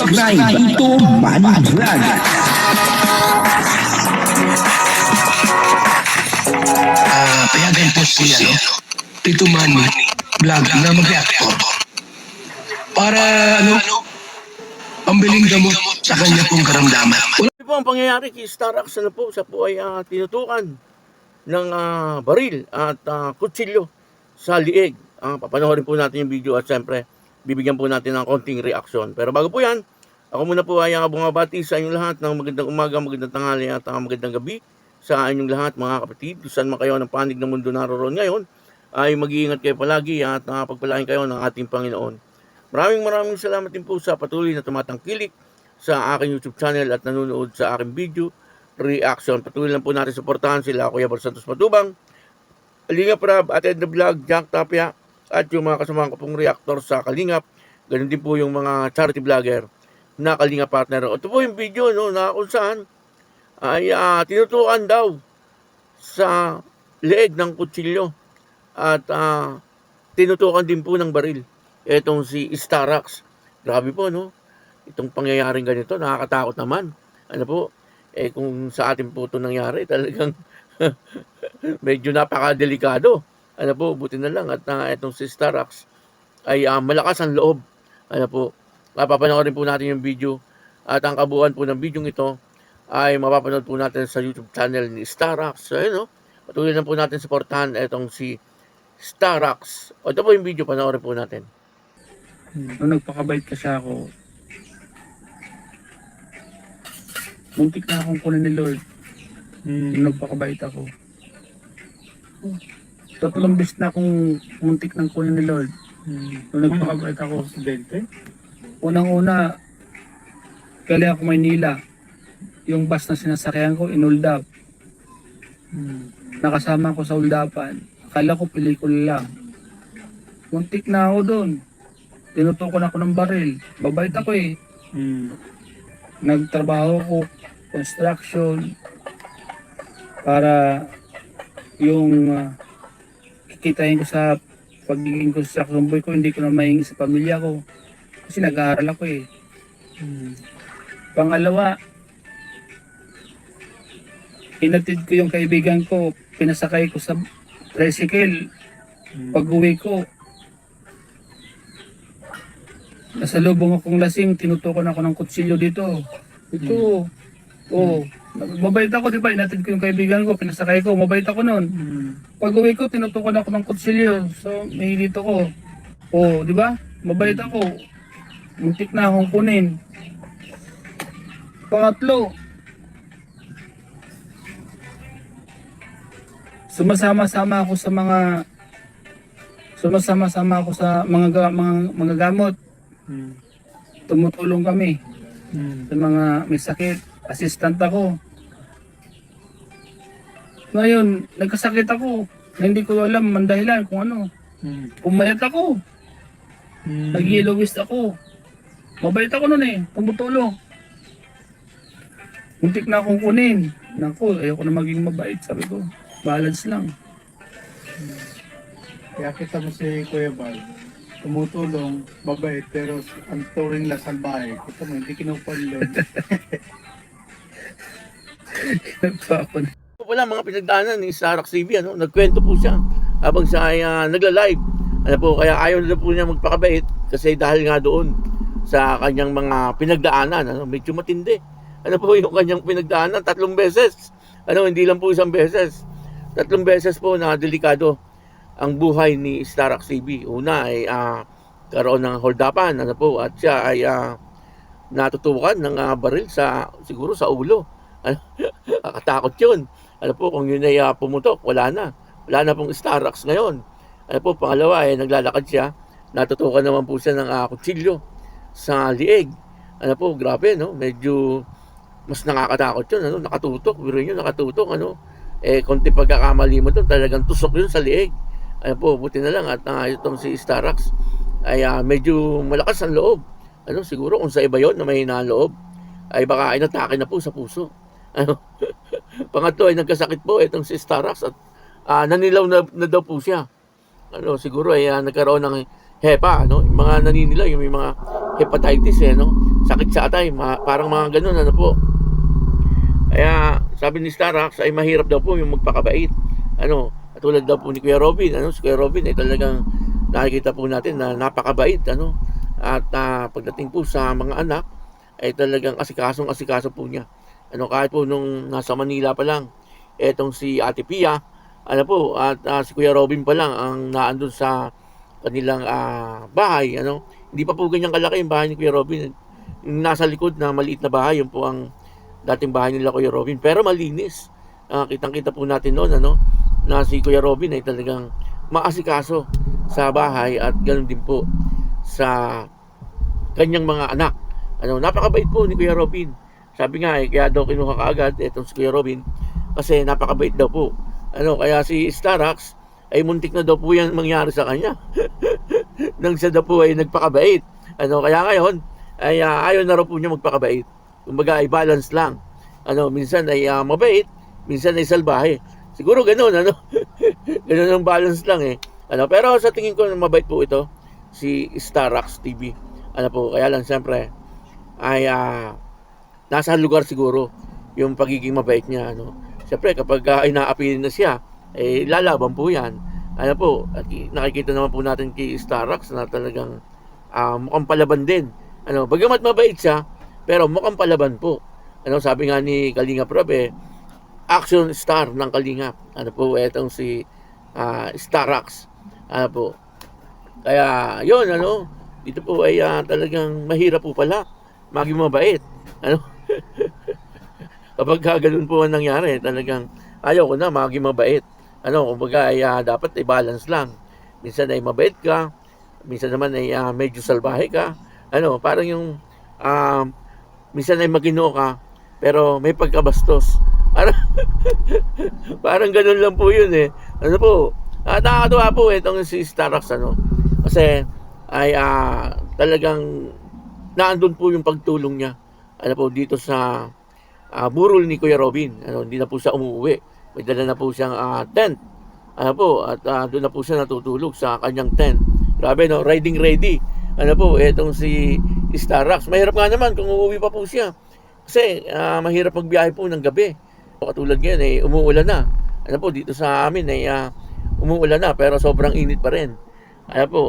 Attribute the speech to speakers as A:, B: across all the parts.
A: subscribe Ito Money Vlog.
B: Payagan po si Tito Manny Vlog na mag-reactor para pambiling gamot sa kanya pong karamdaman.
C: Ano po ang pangyayari kay Starax? Ano po? Siya po ay tinutukan ng baril at kutsilyo sa liig. Papanoorin po natin yung video at siyempre bibigyan po natin ng konting reaksyon. Pero bago po yan, ako muna po ay bumabati sa inyong lahat ng magandang umaga, magandang tanghali at magandang gabi sa inyong lahat mga kapatid. Kung saan man kayo ng panig ng mundo naroon ngayon, ay mag-iingat kayo palagi at pagpalain kayo ng ating Panginoon. Maraming salamat din po sa patuloy na tumatangkilik sa aking YouTube channel at nanonood sa aking video reaction. Patuloy lang po natin suportahan sila Kuya Bal Santos Matubang, Kalingap Rab, at Ed the Vlog, Jack Tapia, at yung mga kasamahan ko pong reactor sa Kalingap. Ganun din po yung mga charity vlogger na Kalingap partner. Ito po yung video na kung saan ay tinutukan daw sa leeg ng kutsilyo at tinutukan din po ng baril etong si Starax. Grabe po itong pangyayaring ganito, nakakatakot naman. Ano po, kung sa atin po ito nangyari, talagang medyo napakadelikado. Ano po, buti na lang at itong si Starax ay malakas ang loob. Ano po, papanoorin po natin yung video at ang kabuuan po ng video ito ay mapapanood po natin sa YouTube channel ni Starax. So, patuloy na po natin supportahan itong si Starax. O, ito po yung video, panoorin po natin.
D: Nung nagpakabait kasi ako, muntik na akong kunin ni Lord. Nung nagpakabait ako. 3 beses na akong muntik ng kunin ni Lord. Nung nagpakabait ako. Unang-una, kali ako Maynila. Yung bus na sinasakyan ko, inold up. Nakasama ko sa uldapan. Akala ko pelikula lang. Muntik na ako doon. Tinutukan ako ng baril. Babait ako eh. Nagtrabaho ko, construction, para yung kikitain ko sa pagiging construction boy ko, hindi ko na mahingi sa pamilya ko. Kasi nag-aaral ako eh. Pangalawa, inatid ko yung kaibigan ko, pinasakay ko sa tricycle. Pag-uwi ko, nasa lubong akong lasing, tinutukan ako ng kutsilyo dito. Ito. Mabait ako, di ba? Inatid ko yung kaibigan ko, pinasakay ko, mabait ako noon. Pag uwi ko, tinutukan ako ng kutsilyo. So, mahilit ako. Di ba? Mabait ako. Muntik na akong kunin. Pangatlo, sumasama-sama ako sa mga gamot. Tumutulong kami sa mga may sakit. Assistant ako. Ngayon, nagkasakit ako na hindi ko alam ang dahilan kung ano. Pumayat ako. Nag-yellowist ako. Mabait ako nun eh. Tumutulong. Muntik na akong kunin. Naku, ayoko na maging mabait. Sabi ko, balance lang.
E: Kaya kita mo si Kuya Bal, tumutulong, mabait, pero ang turing lang salbahe. Kita mo, hindi kinukulong.
C: Wala mga pinagdaanan ni Starax TV, nagkwento po siya habang siya ay nagla-live. Kaya ayaw na po niya magpakabait kasi dahil nga doon sa kanyang mga pinagdaanan, medyo matindi. Yung kanyang pinagdaanan 3 beses. Hindi lang po 1 beses. 3 beses po na delikado ang buhay ni Starax TV. Una ay karoon ng holdapan, at siya ay natutukan ng baril siguro sa ulo. Kakatakot yun. Kung yun ay pumutok, wala na pong Starax ngayon. Pangalawa ay naglalakad siya, natutukan naman po siya ng kutsilyo sa lieg. Grabe, medyo mas nakakatakot yun, nakatutok, biro nyo, nakatutok, konti pagkakamali mo doon, talagang tusok yun sa lieg. Buti na lang at itong si Starax ay medyo malakas ang loob. Siguro kung sa iba yon na may hinaloob, ay baka inatake na po sa puso. Pangatlo ay nagkasakit po itong si Starax at nanilaw na daw po siya. Siguro ay nagkaroon ng HEPA, yung mga naninilaw, yung may mga hepatitis sakit sa atay, parang mga ganun, ano po. Kaya sabi ni Starax ay mahirap daw po yung magpakabait. Ano, katulad daw po ni Kuya Robin, ano, si Kuya Robin ay talagang nakikita po natin na napakabait, ano. At pagdating po sa mga anak ay talagang asikaso po niya. Ano, kahit po nung nasa Manila pa lang, etong si Ate Pia, ano po, at si Kuya Robin pa lang ang naandun sa kanilang bahay, ano. Hindi pa po ganyan kalaki yung bahay ni Kuya Robin. Yung nasa likod na maliit na bahay, yun po ang dating bahay nila Kuya Robin. Pero malinis. Kitang-kita po natin noon, ano, na si Kuya Robin ay talagang maasikaso sa bahay at ganoon din po sa kanyang mga anak. Ano, napakabait po ni Kuya Robin. Sabi nga kaya daw kinuha kaagad etong si Kuya Robin kasi napakabait daw po. Ano, kaya si Starax ay muntik na daw po yan mangyari sa kanya. Nang siya daw po ay nagpakabait. Ano, kaya ngayon ay ayaw na raw po niya magpakabait. Kumbaga ay balance lang. Ano, minsan ay mabait, minsan ay salbahe. Siguro ganoon, ano. Ganoon ang balance lang eh. Ano, pero sa tingin ko mabait po ito si Starax TV. Ano po, kaya lang siyempre ay nasa lugar siguro yung pagiging mabait niya, ano. Siyempre kapag inaapihin na siya, eh lalaban po yan. Ano po, at nakikita naman po natin kay Starax na talagang mukhang palaban din. Ano, bagamat mabait siya, pero mukhang palaban po. Ano, sabi nga ni Kalinga Prab action star ng Kalinga. Ano po, etong si Starax. Ano po. Kaya, yun, ano, dito po ay talagang mahirap po pala maging mabait. Ano? Kapag ganun po ang nangyari, talagang ayaw ko na maging mabait. Ano, kumbaga ay dapat i-balance lang. Minsan ay mabait ka, minsan naman ay medyo salbahe ka. Ano, parang yung minsan ay maginoo ka, pero may pagkabastos. Parang ganun lang po yun eh. Ano po, nakakatuwa po itong si Starax, ano. Kasi ay talagang naandun po yung pagtulong niya. Ano po, dito sa burol ni Kuya Robin. Ano, hindi na po siya umuwi. May dala na po siyang tent. Ano po, at doon na po siya natutulog sa kanyang tent. Grabe, no, riding ready. Ano po, etong si Starax. Mahirap nga naman kung uuwi pa po siya. Kasi mahirap magbiyahe po ng gabi. Katulad ngayon, umuulan na. Ano po, dito sa amin ay umuulan na, pero sobrang init pa rin. Ano po,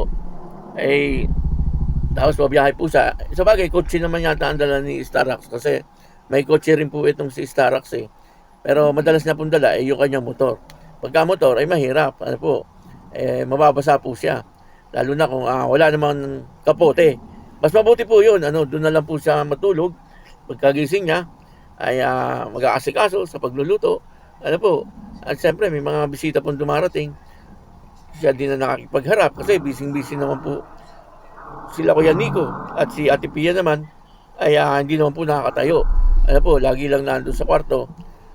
C: tapos mabiyahe po sa bagay, kotse naman yata ang dala ni Starax kasi may kotse rin po itong si Starax eh. Pero madalas na pong dala yung kanyang motor. Pagka motor ay mahirap, ano po, mababasa po siya. Lalo na kung wala namang kapote. Mas mabuti po yun, ano, doon na lang po siya matulog. Pagkagising niya ay mag-aasikaso sa pagluluto. Ano po, at siyempre may mga bisita pong dumarating. Siya din na nakakipagharap kasi busy naman po sila Kuya Nico at si Ate Pia naman ay hindi naman po nakakatayo. Ano po, lagi lang nandun sa kwarto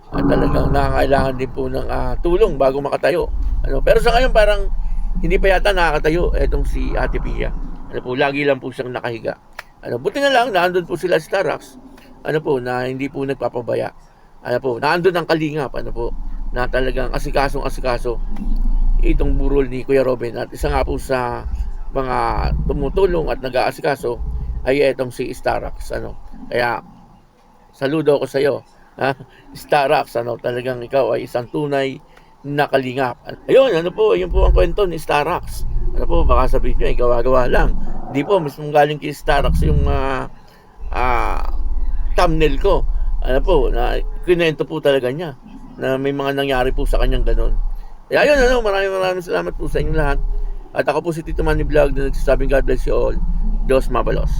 C: at talagang nakakailangan din po ng tulong bago makatayo. Ano, pero sa ngayon parang hindi pa yata nakakatayo etong si Ate Pia. Ano po, lagi lang po siyang nakahiga. Ano, buti na lang naandun po sila Starax. Ano po, na hindi po nagpapabaya. Ano po, naandun ang Kalingap, ano po, na talagang asikaso itong burol ni Kuya Robin. At isa nga po sa mga tumutulong at nag-aasikaso ay etong si Starax, ano. Kaya saludo ko sa iyo, Starax, ano, talagang ikaw ay isang tunay na kalingap. Ayun, ano po, yun po ang kwento ni Starax. Ano po, baka sabihin nyo, gawa-gawa lang. Hindi po, mismo galing kay Starax yung thumbnail ko. Ano po, na kinento po talaga niya na may mga nangyari po sa kanyang ganon. Kaya yun, ano, maraming salamat po sa inyong lahat. At ako po si Tito Manny Vlog na nagsasabing God bless you all. Dos Mabalos.